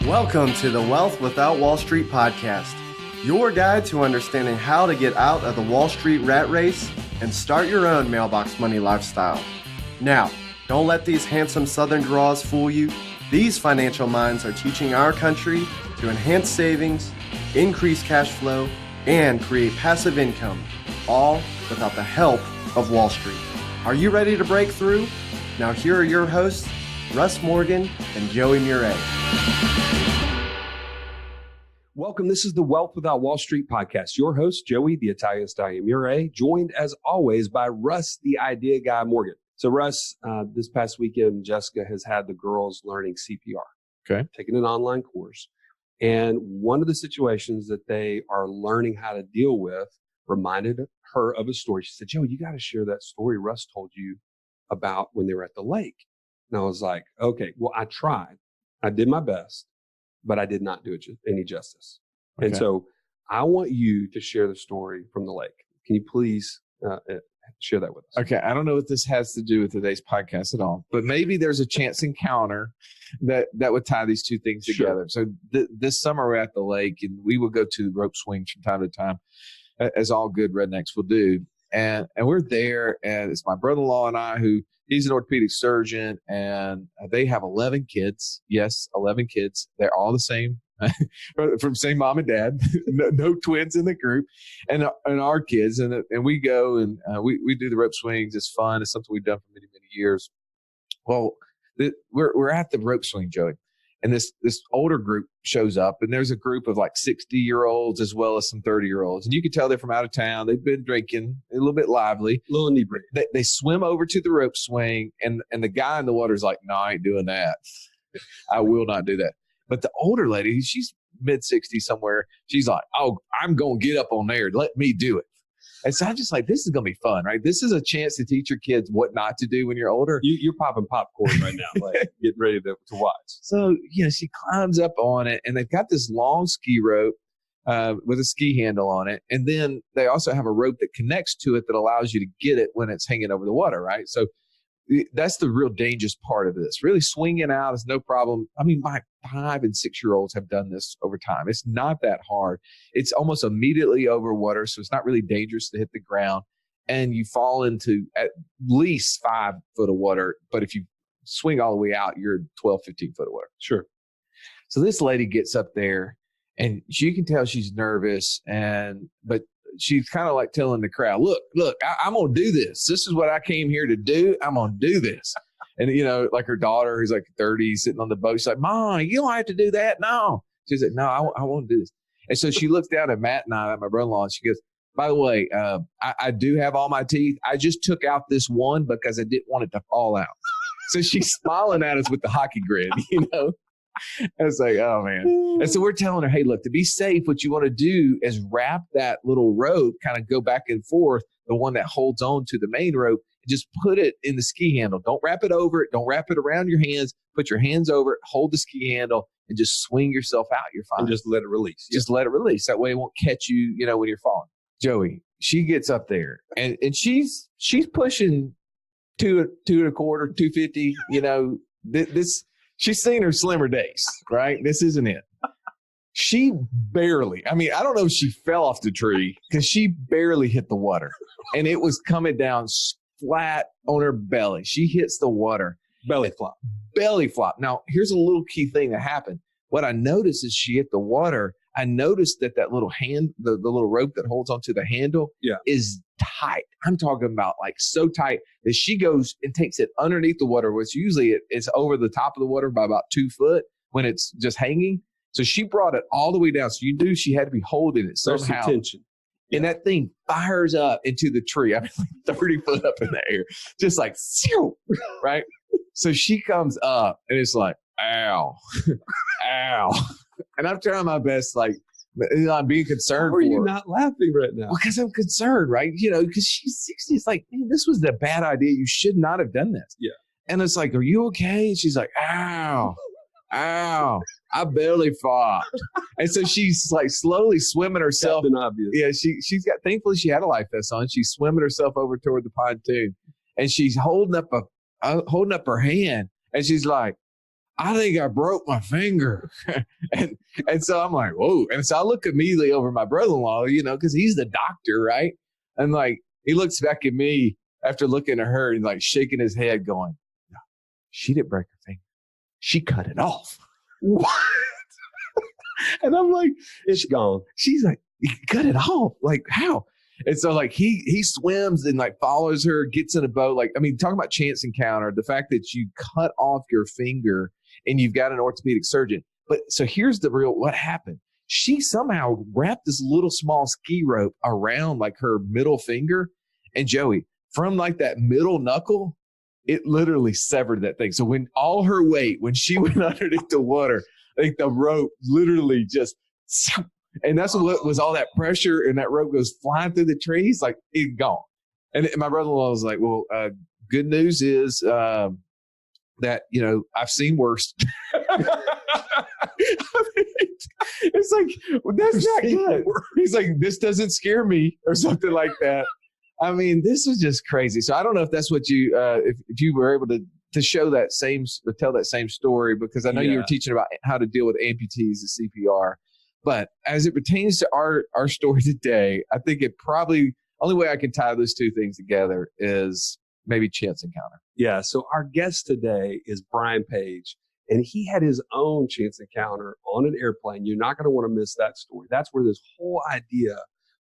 Welcome to the Wealth Without Wall Street podcast, your guide to understanding how to get out of the Wall Street rat race and start your own mailbox money lifestyle. Now, don't let these handsome Southern draws fool you. These financial minds are teaching our country to enhance savings, increase cash flow, and create passive income, all without the help of Wall Street. Are you ready to break through? Now here are your hosts, Russ Morgan and Joey Murray. Welcome. This is the Wealth Without Wall Street podcast. Your host, Joey, the Italian Stallion Murray, joined as always by Russ, the Idea Guy Morgan. So Russ, this past weekend, Jessica has had the girls learning CPR. Okay. Taking an online course. And one of the situations that they are learning how to deal with reminded her of a story. She said, Joey, you got to share that story Russ told you about when they were at the lake. And I was like, okay, well, I tried. I did my best, but I did not do it any justice. Okay. And so I want you to share the story from the lake. Can you please share that with us? Okay. I don't know what this has to do with today's podcast at all, but maybe there's a chance encounter that would tie these two things together. So this summer we're at the lake and we would go to rope swings from time to time, as all good rednecks will do. And we're there, and it's my brother-in-law and I he's an orthopedic surgeon, and they have 11 kids. Yes, 11 kids. They're all the same, from same mom and dad. no twins in the group, and our kids. And we go and we do the rope swings. It's fun. It's something we've done for many, many years. Well, we're at the rope swing, Joey, and this older group shows up, and there's a group of like 60-year-olds as well as some 30-year-olds. And you can tell they're from out of town. They've been drinking, a little bit lively. A little inebriated. They swim over to the rope swing, and the guy in the water is like, no, I ain't doing that. I will not do that. But the older lady, she's mid-60s somewhere. She's like, oh, I'm going to get up on there. Let me do it. And so I'm just like, this is going to be fun, right? This is a chance to teach your kids what not to do when you're older. You're popping popcorn right now, like getting ready to watch. So, she climbs up on it, and they've got this long ski rope with a ski handle on it. And then they also have a rope that connects to it that allows you to get it when it's hanging over the water, right? So that's the real dangerous part of this. Really swinging out is no problem. I mean, my 5- and 6-year-olds have done this over time. It's not that hard. It's almost immediately over water, so it's not really dangerous to hit the ground. And you fall into at least 5 foot of water. But if you swing all the way out, you're 12, 15 foot of water. Sure. So this lady gets up there, and you can tell she's nervous, but she's kind of like telling the crowd, look, I'm going to do this. This is what I came here to do. I'm going to do this. And, like her daughter, who's like 30, sitting on the boat, she's like, Mom, you don't have to do that. No. She said, no, I won't do this. And so she looks down at Matt and I, my brother-in-law, and she goes, by the way, I do have all my teeth. I just took out this one because I didn't want it to fall out. So she's smiling at us with the hockey grin, I was like, oh, man. And so we're telling her, hey, look, to be safe, what you want to do is wrap that little rope, kind of go back and forth, the one that holds on to the main rope, and just put it in the ski handle. Don't wrap it over it. Don't wrap it around your hands. Put your hands over it, hold the ski handle, and just swing yourself out. You're fine. And just let it release. Just let it release. That way it won't catch you, when you're falling. Joey, she gets up there, and she's pushing 2.25, 250, this. She's seen her slimmer days, right? This isn't it. She barely, I don't know if she fell off the tree because she barely hit the water, and it was coming down flat on her belly. She hits the water. Belly flop. Now, here's a little key thing that happened. What I noticed is she hit the water. I noticed that little hand, the little rope that holds onto the handle is tight. I'm talking about like so tight that she goes and takes it underneath the water, which usually it's over the top of the water by about 2 foot when it's just hanging. So she brought it all the way down. So you knew she had to be holding it somehow. There's some tension. And that thing fires up into the tree. Like 30 foot up in the air, just like, right? So she comes up and it's like, ow, ow. And I'm trying my best, like, I'm being concerned for her. Why are you not laughing right now? Well, because I'm concerned, right? Because she's 60. It's like, man, this was a bad idea. You should not have done this. Yeah. And it's like, are you okay? And she's like, ow, ow, I barely fought. And so she's like slowly swimming herself. Captain Obvious. Yeah, thankfully she had a life vest on. She's swimming herself over toward the pontoon. And she's holding up her hand. And she's like, I think I broke my finger. and so I'm like, whoa. And so I look immediately over my brother-in-law, because he's the doctor, right? And like, he looks back at me after looking at her and like shaking his head going, no, she didn't break her finger. She cut it off. What? And I'm like, it's gone. She's like, you cut it off? Like, how? And so like he swims and like follows her, gets in a boat. Like, I mean, talking about chance encounter, the fact that you cut off your finger and you've got an orthopedic surgeon. But so here's what happened. She somehow wrapped this little small ski rope around like her middle finger. And Joey, from like that middle knuckle, it literally severed that thing. So when all her weight, when she went underneath the water, like the rope literally just, and that's what was all that pressure, and that rope goes flying through the trees, like it gone. And my brother-in-law was like, well, good news is that, I've seen worse. It's like, well, that's not good. He's like, this doesn't scare me or something like that. I mean, this is just crazy. So I don't know if that's what you, if you were able to tell that same story, because I know you were teaching about how to deal with amputees and CPR. But as it pertains to our story today, I think it probably, only way I can tie those two things together is maybe chance encounter. Yeah. So our guest today is Brian Page, and he had his own chance encounter on an airplane. You're not going to want to miss that story. That's where this whole idea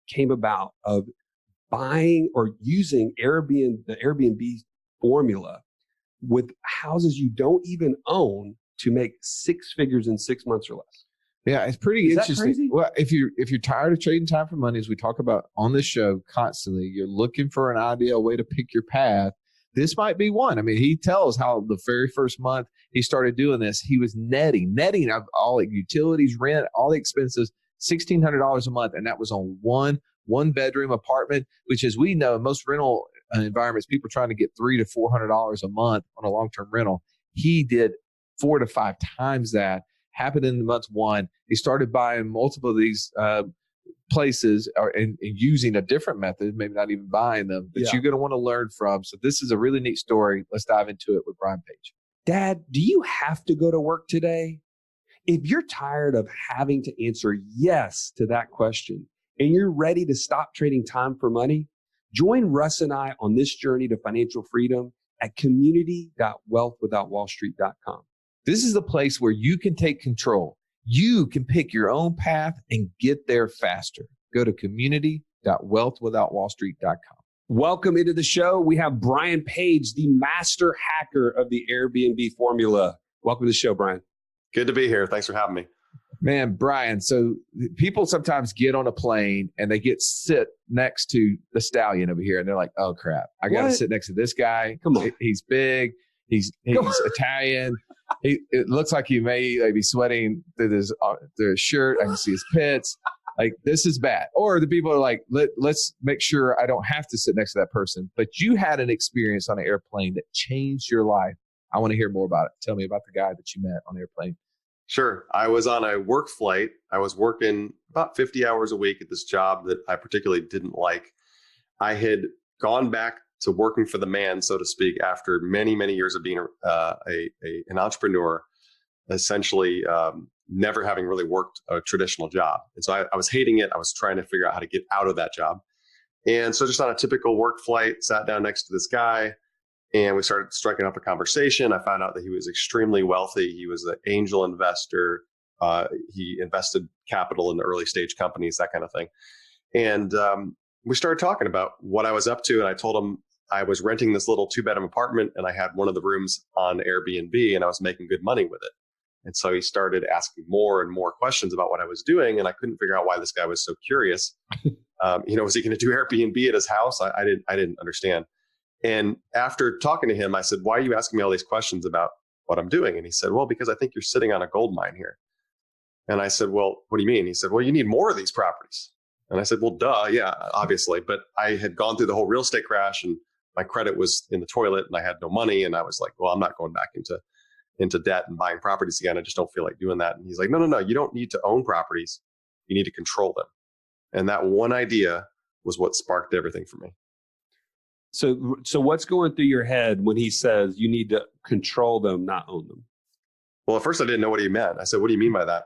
came about of buying or using the Airbnb formula with houses you don't even own to make six figures in 6 months or less. Yeah, it's pretty interesting. Well, if you're tired of trading time for money, as we talk about on this show constantly, you're looking for an ideal way to pick your path. This might be one. I mean, he tells how the very first month he started doing this, he was netting all the utilities, rent, all the expenses, $1,600 a month, and that was on one bedroom apartment. Which, as we know, in most rental environments, people are trying to get $300 to $400 a month on a long-term rental. He did 4 to 5 times that. Happened in month one. He started buying multiple of these places and using a different method, maybe not even buying them, that you're going to want to learn from. So this is a really neat story. Let's dive into it with Brian Page. Dad, do you have to go to work today? If you're tired of having to answer yes to that question and you're ready to stop trading time for money, join Russ and I on this journey to financial freedom at community.wealthwithoutwallstreet.com. This is the place where you can take control. You can pick your own path and get there faster. Go to community.wealthwithoutwallstreet.com. Welcome into the show. We have Brian Page, the master hacker of the Airbnb formula. Welcome to the show, Brian. Good to be here. Thanks for having me. Man, Brian, so people sometimes get on a plane and they sit next to the stallion over here and they're like, oh, crap, I got to sit next to this guy. Come on. He's big. He's Italian. It looks like he may be sweating through his shirt. I can see his pits. Like, this is bad. Or the people are like, let's make sure I don't have to sit next to that person. But you had an experience on an airplane that changed your life. I want to hear more about it. Tell me about the guy that you met on the airplane. Sure. I was on a work flight. I was working about 50 hours a week at this job that I particularly didn't like. I had gone back to working for the man, so to speak, after many, many years of being an entrepreneur, essentially never having really worked a traditional job. And so I was hating it. I was trying to figure out how to get out of that job. And so just on a typical work flight, sat down next to this guy and we started striking up a conversation. I found out that he was extremely wealthy. He was an angel investor. He invested capital in early stage companies, that kind of thing. And we started talking about what I was up to. And I told him I was renting this little 2-bedroom apartment and I had one of the rooms on Airbnb and I was making good money with it. And so he started asking more and more questions about what I was doing. And I couldn't figure out why this guy was so curious. Was he going to do Airbnb at his house? I didn't understand. And after talking to him, I said, why are you asking me all these questions about what I'm doing? And he said, well, because I think you're sitting on a gold mine here. And I said, well, what do you mean? He said, well, you need more of these properties. And I said, well, duh. Yeah, obviously. But I had gone through the whole real estate crash and my credit was in the toilet and I had no money. And I was like, well, I'm not going back into debt and buying properties again. I just don't feel like doing that. And he's like, no, you don't need to own properties. You need to control them. And that one idea was what sparked everything for me. So what's going through your head when he says you need to control them, not own them? Well, at first I didn't know what he meant. I said, what do you mean by that?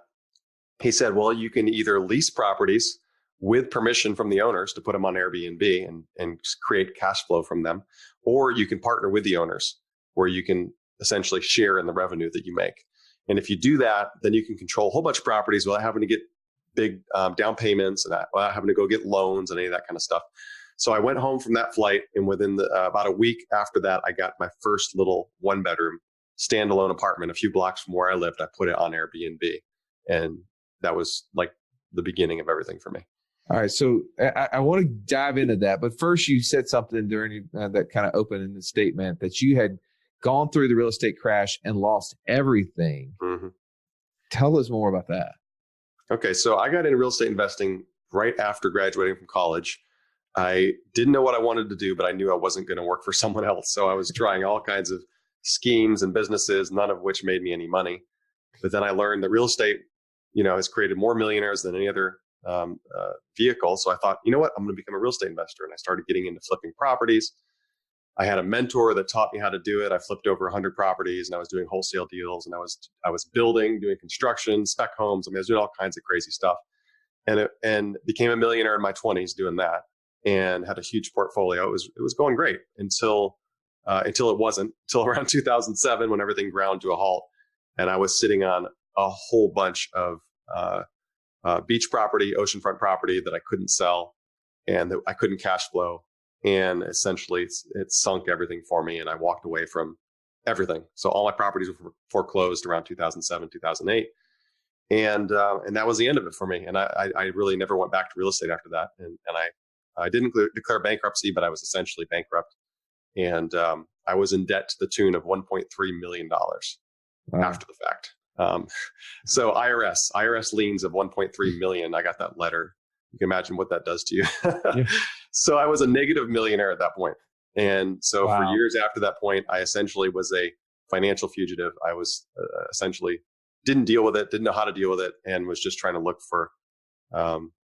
He said, well, you can either lease properties with permission from the owners to put them on Airbnb and create cash flow from them, or you can partner with the owners where you can essentially share in the revenue that you make. And if you do that, then you can control a whole bunch of properties without having to get big down payments and without having to go get loans and any of that kind of stuff. So I went home from that flight, and within about a week after that, I got my first little 1-bedroom standalone apartment a few blocks from where I lived. I put it on Airbnb, and that was like the beginning of everything for me. All right. So I want to dive into that. But first, you said something during that kind of opening statement that you had gone through the real estate crash and lost everything. Mm-hmm. Tell us more about that. Okay. So I got into real estate investing right after graduating from college. I didn't know what I wanted to do, but I knew I wasn't going to work for someone else. So I was trying all kinds of schemes and businesses, none of which made me any money. But then I learned that real estate, has created more millionaires than any other vehicle. So I thought, you know what, I'm going to become a real estate investor. And I started getting into flipping properties. I had a mentor that taught me how to do it. I flipped over 100 properties, and I was doing wholesale deals, and I was building, doing construction, spec homes. I was doing all kinds of crazy stuff, and became a millionaire in my 20s doing that, and had a huge portfolio. It was going great until it wasn't, until around 2007 when everything ground to a halt, and I was sitting on a whole bunch of beach property, oceanfront property that I couldn't sell and that I couldn't cash flow. And essentially it sunk everything for me. And I walked away from everything. So all my properties were foreclosed around 2007, 2008. And that was the end of it for me. And I really never went back to real estate after that. And I didn't declare bankruptcy, but I was essentially bankrupt. And I was in debt to the tune of $1.3 million after the fact. So IRS liens of 1.3 million. I got that letter. You can imagine what that does to you. Yeah. So I was a negative millionaire at that point. And so for years after that point, I essentially was a financial fugitive. I was essentially didn't deal with it, didn't know how to deal with it, and was just trying to look for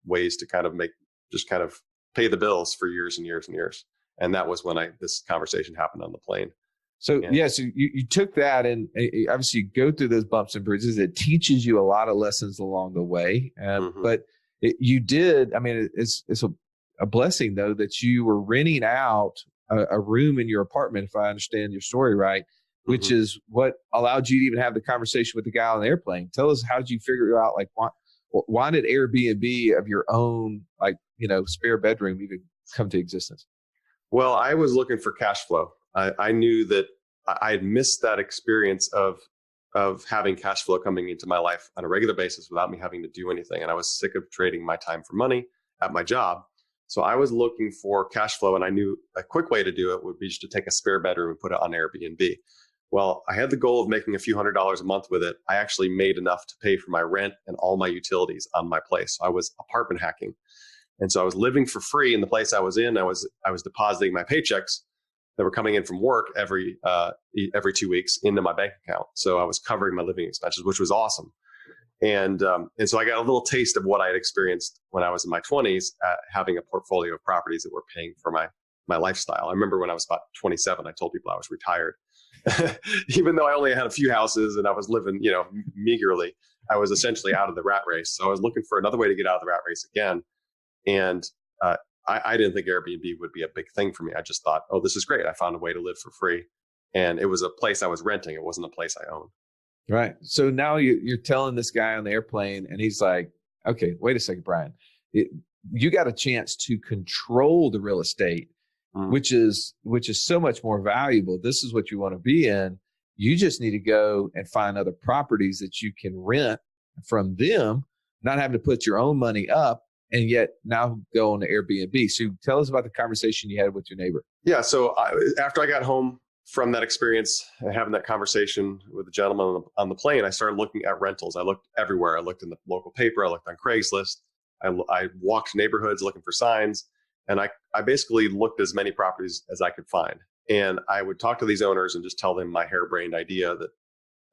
ways to kind of pay the bills for years and years and years. And that was when this conversation happened on the plane. So so you took that, and obviously you go through those bumps and bruises. It teaches you a lot of lessons along the way. But you did, I mean, it's a blessing though, that you were renting out a room in your apartment, if I understand your story right, which is what allowed you to even have the conversation with the guy on the airplane. Tell us, how did you figure out, like, why did Airbnb of your own, spare bedroom even come to existence? Well, I was looking for cash flow. I knew that I had missed that experience of having cash flow coming into my life on a regular basis without me having to do anything. And I was sick of trading my time for money at my job. So I was looking for cash flow, and I knew a quick way to do it would be just to take a spare bedroom and put it on Airbnb. Well, I had the goal of making a few $100s a month with it. I actually made enough to pay for my rent and all my utilities on my place. So I was apartment hacking. And so I was living for free in the place I was in. I was depositing my paychecks that were coming in from work every 2 weeks into my bank account. So I was covering my living expenses, which was awesome. And so I got a little taste of what I had experienced when I was in my 20s, having a portfolio of properties that were paying for my lifestyle. I remember when I was about 27, I told people I was retired. Even though I only had a few houses and I was living, meagerly, I was essentially out of the rat race. So I was looking for another way to get out of the rat race again. And I didn't think Airbnb would be a big thing for me. I just thought, oh, this is great. I found a way to live for free. And it was a place I was renting. It wasn't a place I owned. Right. So now you're telling this guy on the airplane, and he's like, okay, wait a second, Brian. You got a chance to control the real estate, which is so much more valuable. This is what you want to be in. You just need to go and find other properties that you can rent from them, not having to put your own money up, and yet now go on to Airbnb. So tell us about the conversation you had with your neighbor. Yeah. So after I got home from that experience and having that conversation with the gentleman on the plane, I started looking at rentals. I looked everywhere. I looked in the local paper. I looked on Craigslist. I walked neighborhoods looking for signs. And I basically looked as many properties as I could find. And I would talk to these owners and just tell them my harebrained idea that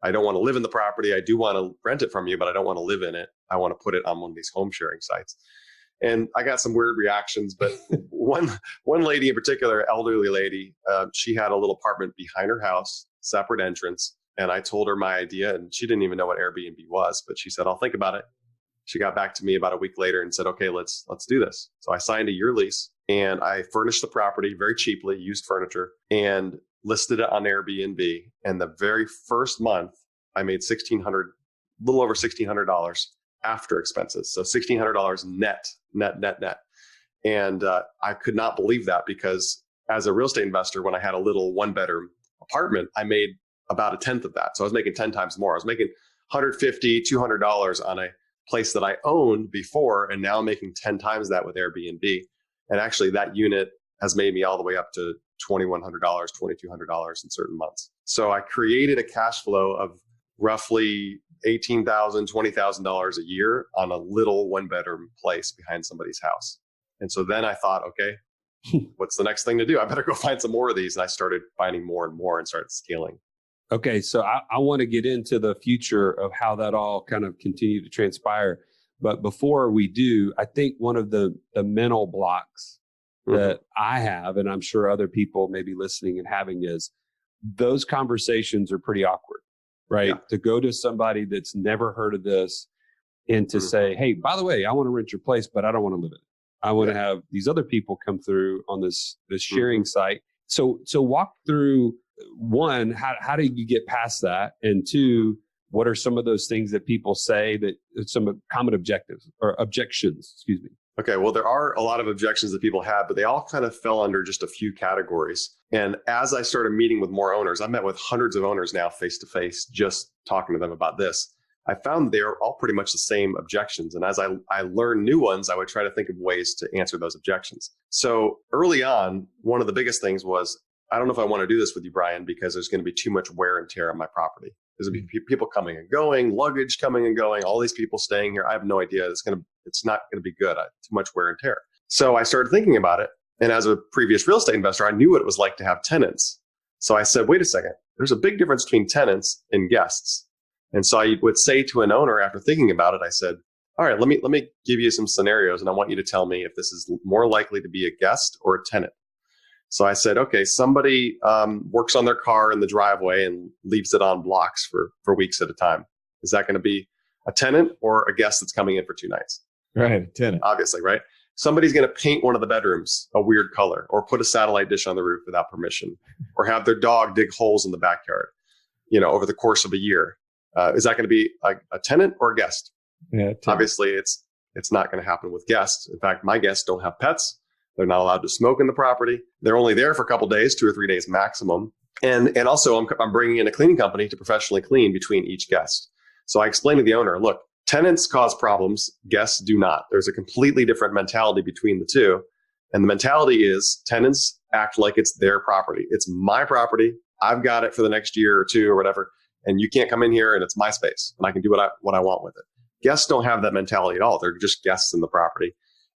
I don't want to live in the property. I do want to rent it from you, but I don't want to live in it. I want to put it on one of these home sharing sites. And I got some weird reactions, but one lady in particular, elderly lady, she had a little apartment behind her house, separate entrance, And I told her my idea, and she didn't even know what Airbnb was, but she said, I'll think about it. She got back to me about a week later and said, okay, let's do this. So I signed a year lease and I furnished the property very cheaply, used furniture, and listed it on Airbnb. And the very first month I made a little over $1,600 after expenses. So $1,600 net. And I could not believe that, because as a real estate investor, when I had a little 1-bedroom apartment, I made about a tenth of that. So I was making 10 times more. I was making $150, $200 on a place that I owned before, and now I'm making 10 times that with Airbnb. And actually that unit has made me all the way up to $2,100, $2,200 in certain months. So I created a cash flow of roughly $18,000, $20,000 a year on a little 1-bedroom place behind somebody's house. And so then I thought, okay, what's the next thing to do? I better go find some more of these. And I started finding more and more and started scaling. Okay, so I want to get into the future of how that all kind of continued to transpire. But before we do, I think one of the mental blocks that I have, and I'm sure other people may be listening and having, is those conversations are pretty awkward, right? Yeah. To go to somebody that's never heard of this and to say, hey, by the way, I want to rent your place, but I don't want to live in it. I want to have these other people come through on this sharing site. So walk through, one, how do you get past that? And two, what are some of those things that people say, that some common objectives or objections, excuse me? Okay, well, there are a lot of objections that people have, but they all kind of fell under just a few categories. And as I started meeting with more owners, I've met with hundreds of owners now face to face, just talking to them about this. I found they're all pretty much the same objections. And as I learned new ones, I would try to think of ways to answer those objections. So early on, one of the biggest things was, I don't know if I want to do this with you, Brian, because there's going to be too much wear and tear on my property. There's going to be people coming and going, luggage coming and going, all these people staying here. I have no idea. It's not going to be good. Too much wear and tear. So I started thinking about it. And as a previous real estate investor, I knew what it was like to have tenants. So I said, wait a second, there's a big difference between tenants and guests. And so I would say to an owner, after thinking about it, I said, all right, let me give you some scenarios, and I want you to tell me if this is more likely to be a guest or a tenant. So I said, okay, somebody works on their car in the driveway and leaves it on blocks for weeks at a time. Is that going to be a tenant or a guest that's coming in for 2 nights? Right, a tenant. Obviously, right? Somebody's going to paint one of the bedrooms a weird color, or put a satellite dish on the roof without permission, or have their dog dig holes in the backyard, over the course of a year. Is that going to be a tenant or a guest? Yeah, obviously it's not going to happen with guests. In fact, my guests don't have pets. They're not allowed to smoke in the property. They're only there for a couple of days, 2 or 3 days maximum. And also I'm bringing in a cleaning company to professionally clean between each guest. So I explained to the owner, look, tenants cause problems. Guests do not. There's a completely different mentality between the two. And the mentality is tenants act like it's their property. It's my property. I've got it for the next year or 2 or whatever. And you can't come in here, and it's my space, and I can do what I want with it. Guests don't have that mentality at all. They're just guests in the property,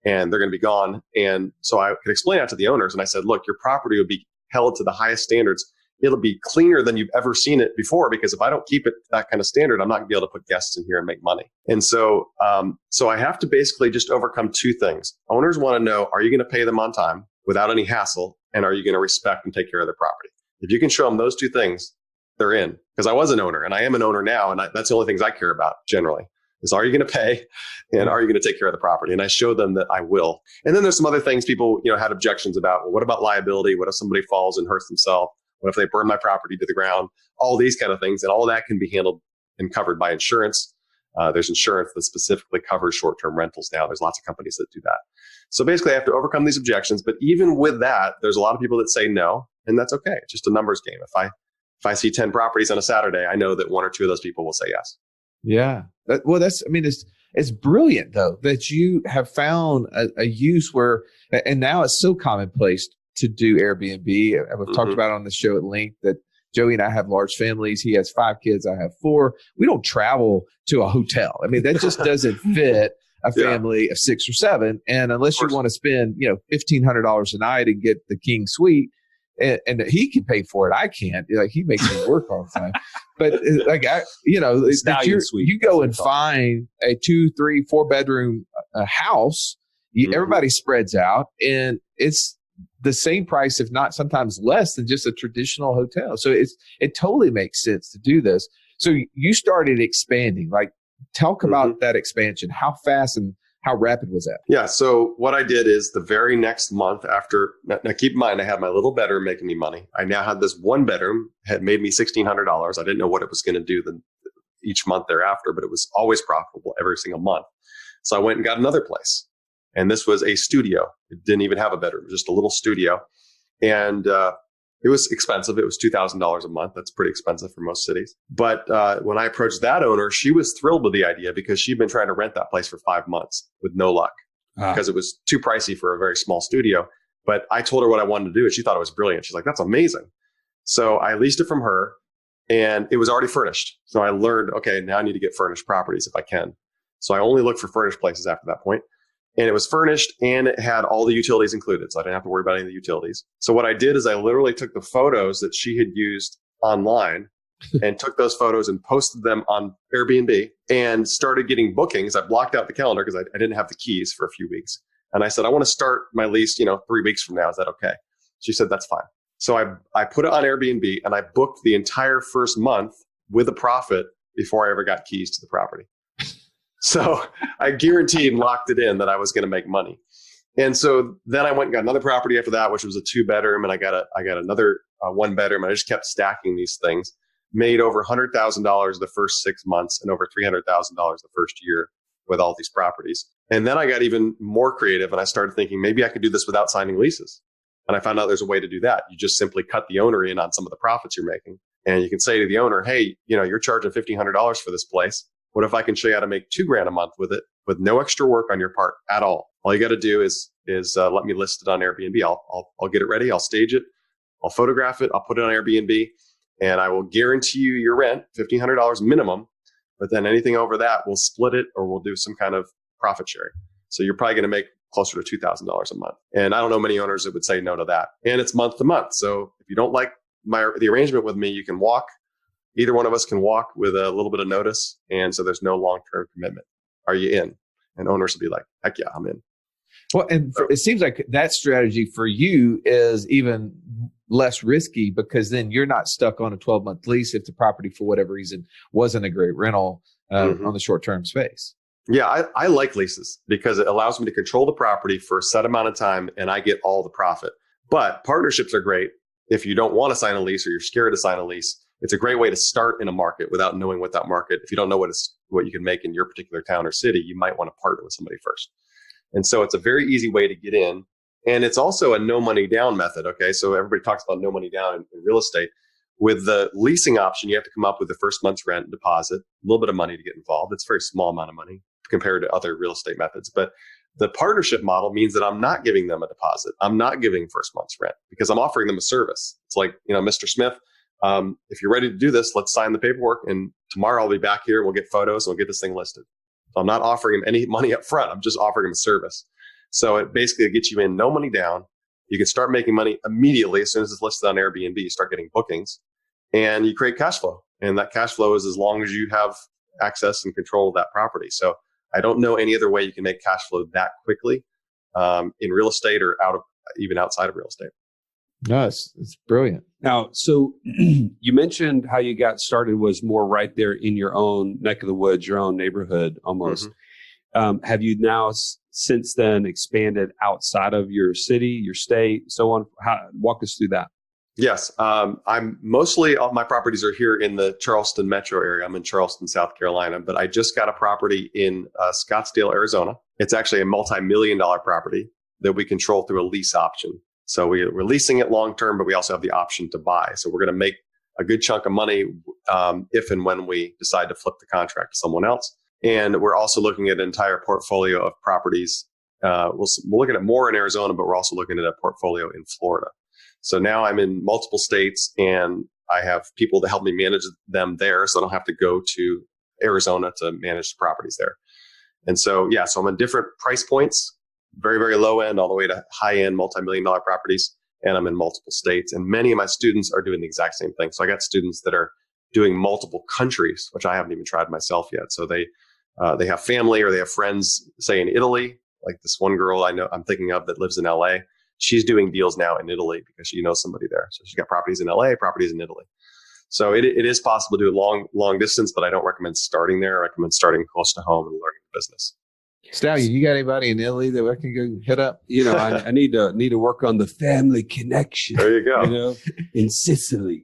and they're going to be gone. And so I could explain that to the owners. And I said, look, your property will be held to the highest standards. It'll be cleaner than you've ever seen it before, because if I don't keep it that kind of standard, I'm not going to be able to put guests in here and make money. And so I have to basically just overcome 2 things. Owners want to know, are you going to pay them on time without any hassle? And are you going to respect and take care of their property? If you can show them those 2 things, they're in. Because I was an owner, and I am an owner now. And that's the only things I care about generally is, are you going to pay, and are you going to take care of the property? And I showed them that I will. And then there's some other things people, had objections about. Well, what about liability? What if somebody falls and hurts themselves? What if they burn my property to the ground? All these kind of things. And all that can be handled and covered by insurance. There's insurance that specifically covers short-term rentals now. There's lots of companies that do that. So basically I have to overcome these objections. But even with that, there's a lot of people that say no, and that's okay. It's just a numbers game. If I see 10 properties on a Saturday, I know that 1 or 2 of those people will say yes. Yeah. It's brilliant though, that you have found a use where, and now it's so commonplace to do Airbnb. We've talked about it on the show at length that Joey and I have large families. He has 5 kids. I have 4. We don't travel to a hotel. That just doesn't fit a family of 6 or 7. And unless you want to spend, $1,500 a night and get the king suite, and he can pay for it. I can't. He makes me work all the time. But you go and find a 2, 3, 4 bedroom house. Everybody spreads out, and it's the same price, if not sometimes less than just a traditional hotel. So it totally makes sense to do this. So you started expanding. Like, talk about that expansion. How fast and how rapid was that? Yeah. So what I did is the very next month after, now keep in mind, I had my little bedroom making me money. I now had this one bedroom, had made me $1,600. I didn't know what it was going to do each month thereafter, but it was always profitable every single month. So I went and got another place. And this was a studio. It didn't even have a bedroom, just a little studio. And it was expensive. It was $2,000 a month. That's pretty expensive for most cities. But when I approached that owner, she was thrilled with the idea because she'd been trying to rent that place for 5 months with no luck because it was too pricey for a very small studio. But I told her what I wanted to do, and she thought it was brilliant. She's like, that's amazing. So I leased it from her, and it was already furnished. So I learned, okay, now I need to get furnished properties if I can. So I only looked for furnished places after that point. And it was furnished and it had all the utilities included. So I didn't have to worry about any of the utilities. So what I did is I literally took the photos that she had used online and took those photos and posted them on Airbnb and started getting bookings. I blocked out the calendar because I didn't have the keys for a few weeks. And I said, I want to start my lease, 3 weeks from now. Is that okay? She said, that's fine. So I put it on Airbnb and I booked the entire first month with a profit before I ever got keys to the property. So I guaranteed and locked it in that I was going to make money. And so then I went and got another property after that, which was a 2-bedroom. And I got another 1-bedroom. I just kept stacking these things, made over $100,000 the first 6 months and over $300,000 the first year with all these properties. And then I got even more creative and I started thinking maybe I could do this without signing leases. And I found out there's a way to do that. You just simply cut the owner in on some of the profits you're making. And you can say to the owner, hey, you're charging $1,500 for this place. What if I can show you how to make $2,000 a month with it with no extra work on your part at all? All you got to do is let me list it on Airbnb. I'll get it ready. I'll stage it. I'll photograph it. I'll put it on Airbnb and I will guarantee you your rent, $1,500 minimum. But then anything over that, we'll split it or we'll do some kind of profit sharing. So you're probably going to make closer to $2,000 a month. And I don't know many owners that would say no to that. And it's month to month. So if you don't like the arrangement with me, you can walk. Either one of us can walk with a little bit of notice. And so there's no long-term commitment. Are you in? And owners will be like, heck yeah, I'm in. Well, and it seems like that strategy for you is even less risky because then you're not stuck on a 12-month lease if the property, for whatever reason, wasn't a great rental on the short-term space. Yeah, I like leases because it allows me to control the property for a set amount of time and I get all the profit. But partnerships are great if you don't want to sign a lease or you're scared to sign a lease. It's a great way to start in a market without knowing what that market, if you don't know what you can make in your particular town or city, you might want to partner with somebody first. And so it's a very easy way to get in. And it's also a no money down method. Okay. So everybody talks about no money down in real estate. With the leasing option, you have to come up with the first month's rent and deposit, a little bit of money to get involved. It's a very small amount of money compared to other real estate methods. But the partnership model means that I'm not giving them a deposit. I'm not giving first month's rent because I'm offering them a service. It's like, Mr. Smith, if you're ready to do this, let's sign the paperwork. And tomorrow I'll be back here. We'll get photos and we'll get this thing listed. So I'm not offering him any money up front. I'm just offering him a service. So it basically gets you in, no money down. You can start making money immediately as soon as it's listed on Airbnb. You start getting bookings and you create cash flow. And that cash flow is as long as you have access and control of that property. So I don't know any other way you can make cash flow that quickly in real estate or even outside of real estate. No, it's brilliant. Now, so you mentioned how you got started was more right there in your own neck of the woods, your own neighborhood almost. Mm-hmm. Have you now since then expanded outside of your city, your state, so on? Walk us through that. Yes. I'm mostly, all my properties are here in the Charleston metro area. I'm in Charleston, South Carolina, but I just got a property in Scottsdale, Arizona. It's actually a multi-million-dollar property that we control through a lease option. So we're leasing it long-term, but we also have the option to buy. So we're going to make a good chunk of money if and when we decide to flip the contract to someone else. And we're also looking at an entire portfolio of properties. We're looking at more in Arizona, but we're also looking at a portfolio in Florida. So now I'm in multiple states and I have people to help me manage them there. So I don't have to go to Arizona to manage the properties there. And so, so I'm in different price points, very, very low end all the way to high end multi-million-dollar properties. And I'm in multiple states. And many of my students are doing the exact same thing. So I got students that are doing multiple countries, which I haven't even tried myself yet. So they have family or they have friends, say in Italy, like this one girl I'm thinking of that lives in LA. she's doing deals now in Italy because she knows somebody there. So she's got properties in LA, properties in Italy. So it is possible to do long distance, but I don't recommend starting there. I recommend starting close to home and learning the business. Stallion, you got anybody in Italy that I can go hit up? You know, I need to work on the family connection. There you go. You know, in Sicily.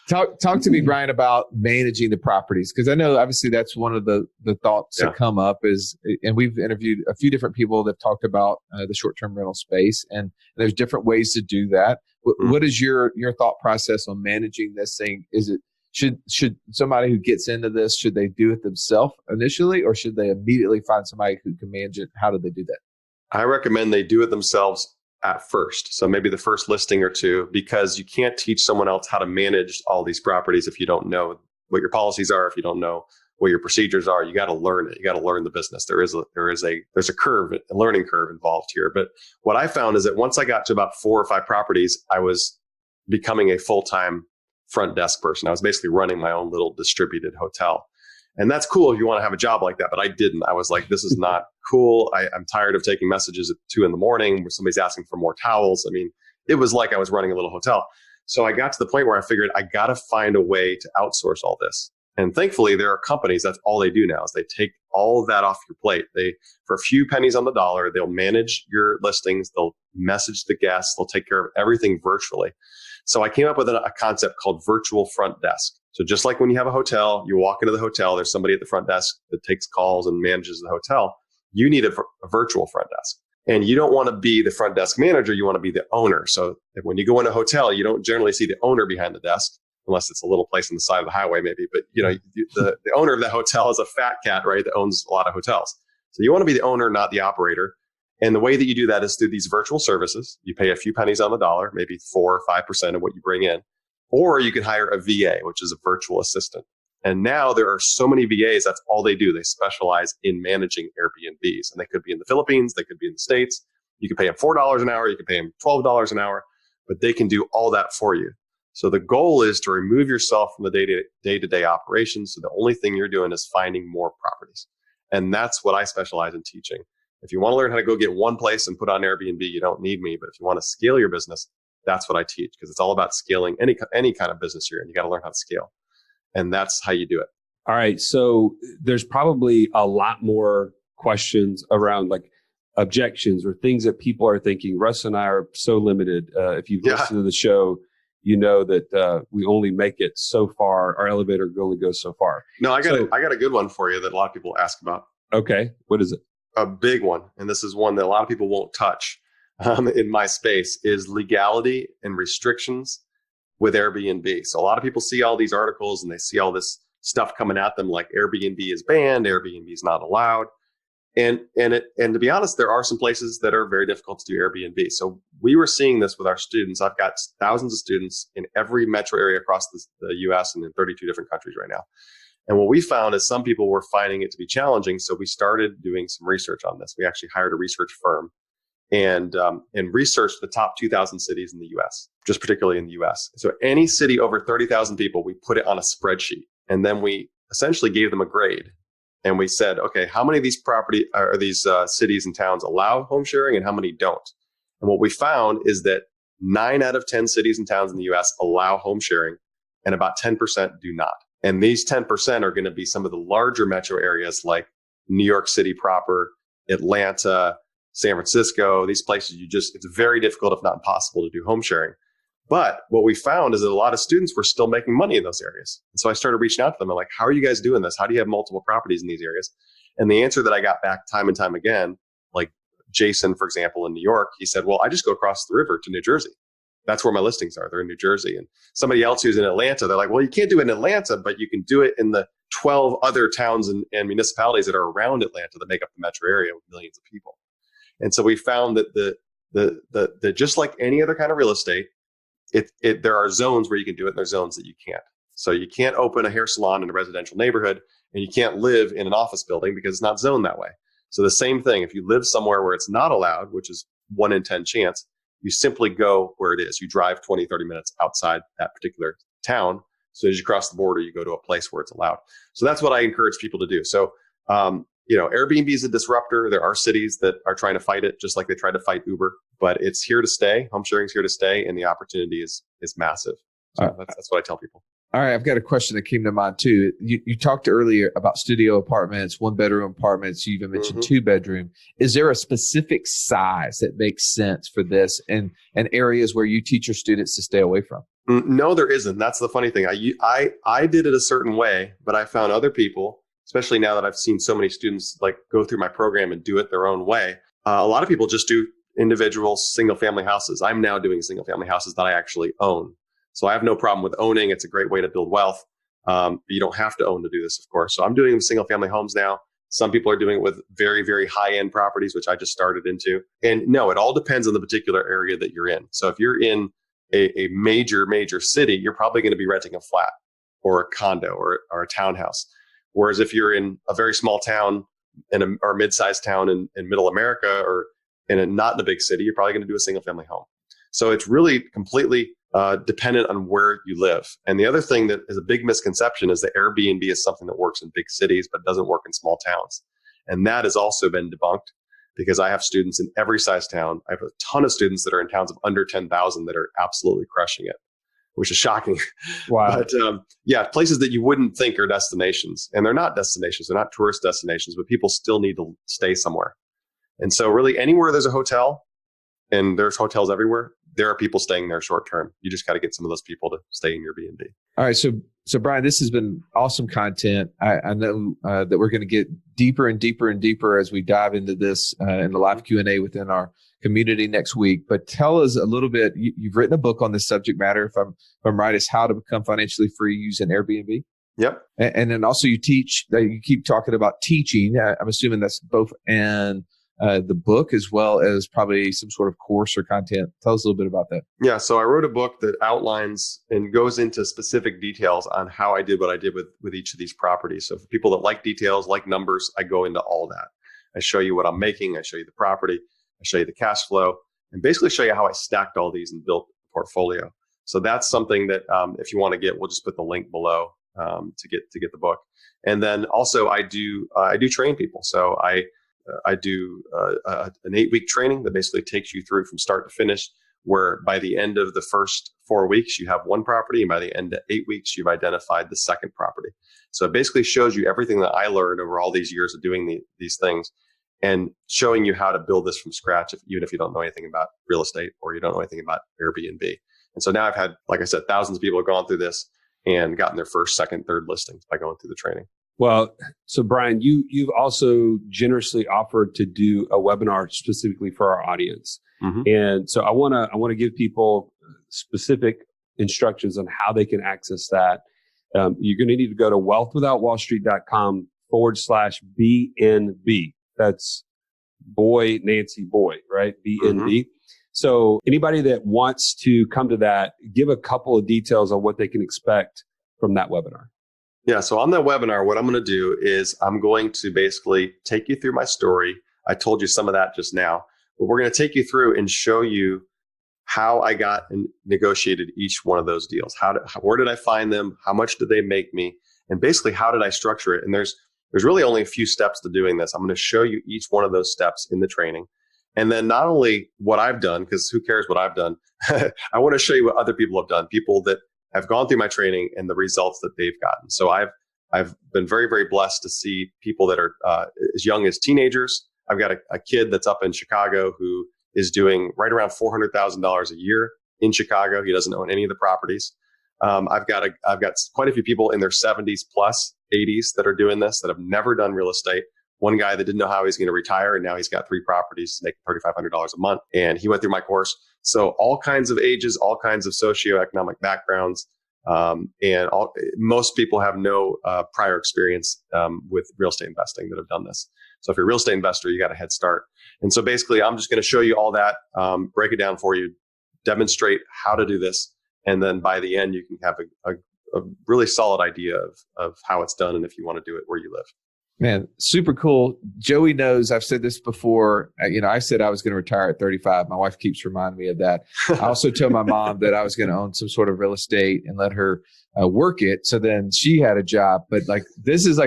Talk to me, Brian, about managing the properties, because I know obviously that's one of the thoughts that come up is, and we've interviewed a few different people that have talked about the short-term rental space, and there's different ways to do that. What is your thought process on managing this thing? Is it should somebody who gets into this, should they do it themselves initially, or should they immediately find somebody who can manage it? How do they do that? I recommend they do it themselves at first. So maybe the first listing or two, because you can't teach someone else how to manage all these properties if you don't know what your policies are, if you don't know what your procedures are. You got to learn it. You got to learn the business. There's a curve, a learning curve involved here. But what I found is that once I got to about 4 or 5 properties, I was becoming a full-time front desk person. I was basically running my own little distributed hotel. And that's cool if you want to have a job like that, but I didn't. I was like, this is not cool. I'm tired of taking messages at 2 a.m. where somebody's asking for more towels. I mean, it was like I was running a little hotel. So I got to the point where I figured I got to find a way to outsource all this. And thankfully, there are companies, that's all they do now, is they take all of that off your plate. For a few pennies on the dollar, they'll manage your listings, they'll message the guests, they'll take care of everything virtually. So I came up with a concept called virtual front desk. So just like when you have a hotel, you walk into the hotel, there's somebody at the front desk that takes calls and manages the hotel. You need a virtual front desk. And you don't want to be the front desk manager, you want to be the owner. So when you go in a hotel, you don't generally see the owner behind the desk, unless it's a little place on the side of the highway maybe. But the owner of that hotel is a fat cat, right, that owns a lot of hotels. So you want to be the owner, not the operator. And the way that you do that is through these virtual services. You pay a few pennies on the dollar, maybe 4 or 5% of what you bring in. Or you can hire a VA, which is a virtual assistant. And now there are so many VAs, that's all they do. They specialize in managing Airbnbs. And they could be in the Philippines, they could be in the States. You can pay them $4 an hour, you can pay them $12 an hour, but they can do all that for you. So the goal is to remove yourself from the day-to-day operations. So the only thing you're doing is finding more properties. And that's what I specialize in teaching. If you want to learn how to go get one place and put on Airbnb, you don't need me. But if you want to scale your business, that's what I teach, because it's all about scaling any kind of business you're in. You got to learn how to scale. And that's how you do it. All right. So there's probably a lot more questions around like objections or things that people are thinking. Russ and I are so limited. If you've listened to the show, you know that we only make it so far. Our elevator only goes so far. No, I got a good one for you that a lot of people ask about. Okay. What is it? A big one, and this is one that a lot of people won't touch in my space, is legality and restrictions with Airbnb. So a lot of people see all these articles and they see all this stuff coming at them like Airbnb is banned, Airbnb is not allowed. And to be honest, there are some places that are very difficult to do Airbnb. So we were seeing this with our students. I've got thousands of students in every metro area across the US and in 32 different countries right now. And what we found is some people were finding it to be challenging. So we started doing some research on this. We actually hired a research firm and researched the top 2,000 cities in the US, just particularly in the US. So any city over 30,000 people, we put it on a spreadsheet. And then we essentially gave them a grade. And we said, okay, how many of these cities and towns allow home sharing and how many don't? And what we found is that 9 out of 10 cities and towns in the US allow home sharing and about 10% do not. And these 10% are going to be some of the larger metro areas like New York City proper, Atlanta, San Francisco, these places it's very difficult, if not impossible, to do home sharing. But what we found is that a lot of students were still making money in those areas. And so I started reaching out to them. I'm like, how are you guys doing this? How do you have multiple properties in these areas? And the answer that I got back time and time again, like Jason, for example, in New York, he said, well, I just go across the river to New Jersey. That's where my listings are. They're in New Jersey. And somebody else who's in Atlanta, they're like, well, you can't do it in Atlanta, but you can do it in the 12 other towns and municipalities that are around Atlanta that make up the metro area with millions of people. And so we found that the just like any other kind of real estate, there are zones where you can do it and there's zones that you can't. So you can't open a hair salon in a residential neighborhood and you can't live in an office building because it's not zoned that way. So the same thing, if you live somewhere where it's not allowed, which is 1 in 10 chance, you simply go where it is. You drive 20, 30 minutes outside that particular town. So as you cross the border, you go to a place where it's allowed. So that's what I encourage people to do. So, Airbnb is a disruptor. There are cities that are trying to fight it, just like they tried to fight Uber. but it's here to stay. Home sharing is here to stay, and the opportunity is massive. So that's what I tell people. All right, I've got a question that came to mind too. You talked earlier about studio apartments, 1-bedroom apartments. You even mentioned 2-bedroom. Is there a specific size that makes sense for this and areas where you teach your students to stay away from? No, there isn't. That's the funny thing. I did it a certain way, but I found other people, especially now that I've seen so many students like go through my program and do it their own way. A lot of people just do individual single family houses. I'm now doing single family houses that I actually own. So I have no problem with owning. It's a great way to build wealth. But you don't have to own to do this, of course. So I'm doing single family homes now. Some people are doing it with very, very high end properties, which I just started into. And no, it all depends on the particular area that you're in. So if you're in a major city, you're probably going to be renting a flat or a condo or a townhouse. Whereas if you're in a very small town or a mid-sized town in middle America or not in a big city, you're probably going to do a single family home. So it's really completely dependent on where you live. And the other thing that is a big misconception is that Airbnb is something that works in big cities, but doesn't work in small towns. And that has also been debunked because I have students in every size town. I have a ton of students that are in towns of under 10,000 that are absolutely crushing it, which is shocking. Wow. But places that you wouldn't think are destinations. And they're not destinations. They're not tourist destinations, but people still need to stay somewhere. And so really anywhere there's a hotel, and there's hotels everywhere, there are people staying there short term. You just got to get some of those people to stay in your B&B. All right. So Brian, this has been awesome content. I know that we're going to get deeper and deeper and deeper as we dive into this in the live Q&A within our community next week. But tell us a little bit. You've written a book on this subject matter. If I'm right, it's How to Become Financially Free Using Airbnb. Yep. And then also you teach. You keep talking about teaching. I'm assuming that's both in the book as well as probably some sort of course or content. Tell us a little bit about that. Yeah. So I wrote a book that outlines and goes into specific details on how I did what I did with each of these properties. So for people that like details, like numbers, I go into all that. I show you what I'm making. I show you the property. I show you the cash flow and basically show you how I stacked all these and built a portfolio. So that's something that if you want to get, we'll just put the link below to get the book. And then also I do train people. So I do an 8-week training that basically takes you through from start to finish, where by the end of the first 4 weeks, you have one property. And by the end of 8 weeks, you've identified the second property. So it basically shows you everything that I learned over all these years of doing these things and showing you how to build this from scratch, even if you don't know anything about real estate or you don't know anything about Airbnb. And so now I've had, like I said, thousands of people have gone through this and gotten their first, second, third listings by going through the training. Well, so Brian, you've also generously offered to do a webinar specifically for our audience. Mm-hmm. And so I want to give people specific instructions on how they can access that. You're going to need to go to wealthwithoutwallstreet.com/BNB. That's boy, Nancy, boy, right? BNB. Mm-hmm. So anybody that wants to come to that, give a couple of details on what they can expect from that webinar. Yeah. So on that webinar, what I'm going to do is I'm going to basically take you through my story. I told you some of that just now, but we're going to take you through and show you how I got and negotiated each one of those deals. Where did I find them? How much did they make me? And basically, how did I structure it? And there's really only a few steps to doing this. I'm going to show you each one of those steps in the training. And then not only what I've done, because who cares what I've done? I want to show you what other people have done, people that have gone through my training and the results that they've gotten. So I've been very, very blessed to see people that are as young as teenagers. I've got a kid that's up in Chicago who is doing right around $400,000 a year in Chicago. He doesn't own any of the properties. I've got quite a few people in their 70s plus 80s that are doing this, that have never done real estate. One guy that didn't know how he's going to retire, and now he's got 3 properties, making $3,500 a month. And he went through my course. So all kinds of ages, all kinds of socioeconomic backgrounds, and most people have no prior experience with real estate investing that have done this. So if you're a real estate investor, you got a head start. And so basically, I'm just going to show you all that, break it down for you, demonstrate how to do this, and then by the end, you can have a really solid idea of how it's done and if you want to do it where you live. Man, super cool. Joey knows I've said this before. I said I was going to retire at 35. My wife keeps reminding me of that. I also told my mom that I was going to own some sort of real estate and let her work it. So then she had a job. But this is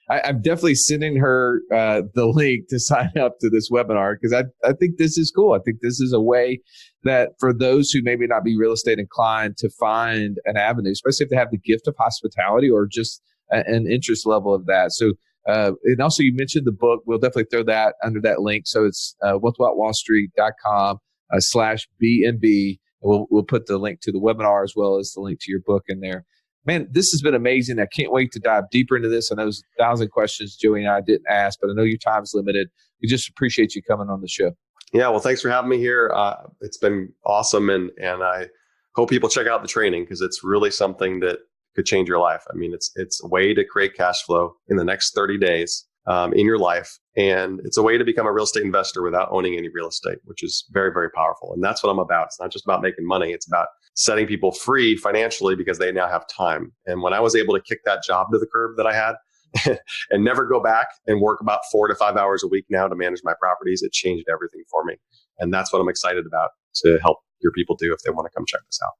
I'm definitely sending her the link to sign up to this webinar because I think this is cool. I think this is a way that for those who maybe not be real estate inclined to find an avenue, especially if they have the gift of hospitality or just an interest level of that. So, and also you mentioned the book. We'll definitely throw that under that link. So it's wealthwithoutwallstreet.com/BNB. And we'll put the link to the webinar as well as the link to your book in there. Man, this has been amazing. I can't wait to dive deeper into this. I know there's 1,000 questions Joey and I didn't ask, but I know your time's limited. We just appreciate you coming on the show. Yeah, well, thanks for having me here. It's been awesome, and I hope people check out the training because it's really something that could change your life. I mean, it's a way to create cash flow in the next 30 days in your life, and it's a way to become a real estate investor without owning any real estate, which is very, very powerful. And that's what I'm about. It's not just about making money. It's about setting people free financially because they now have time. And when I was able to kick that job to the curb that I had and never go back and work about 4 to 5 hours a week now to manage my properties, it changed everything for me. And that's what I'm excited about to help your people do if they want to come check this out.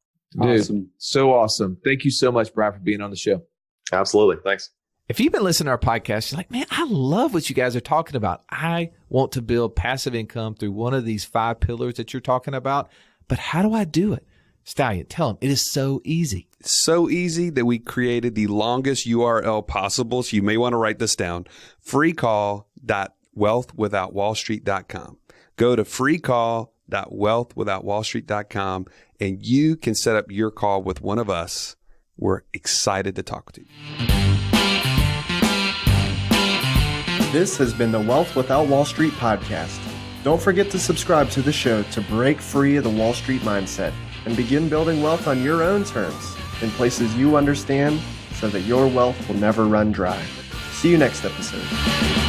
Dude, Awesome. so awesome. Thank you so much, Brian, for being on the show. Absolutely. Thanks. If you've been listening to our podcast, you're like, man, I love what you guys are talking about. I want to build passive income through one of these 5 pillars that you're talking about. But how do I do it? Stallion, tell them it is so easy. So easy that we created the longest URL possible. So you may want to write this down. freecall.wealthwithoutwallstreet.com. Go to freecall.wealthwithoutwallstreet.com and you can set up your call with one of us. We're excited to talk to you. This has been the Wealth Without Wall Street podcast. Don't forget to subscribe to the show to break free of the Wall Street mindset and begin building wealth on your own terms in places you understand so that your wealth will never run dry. See you next episode.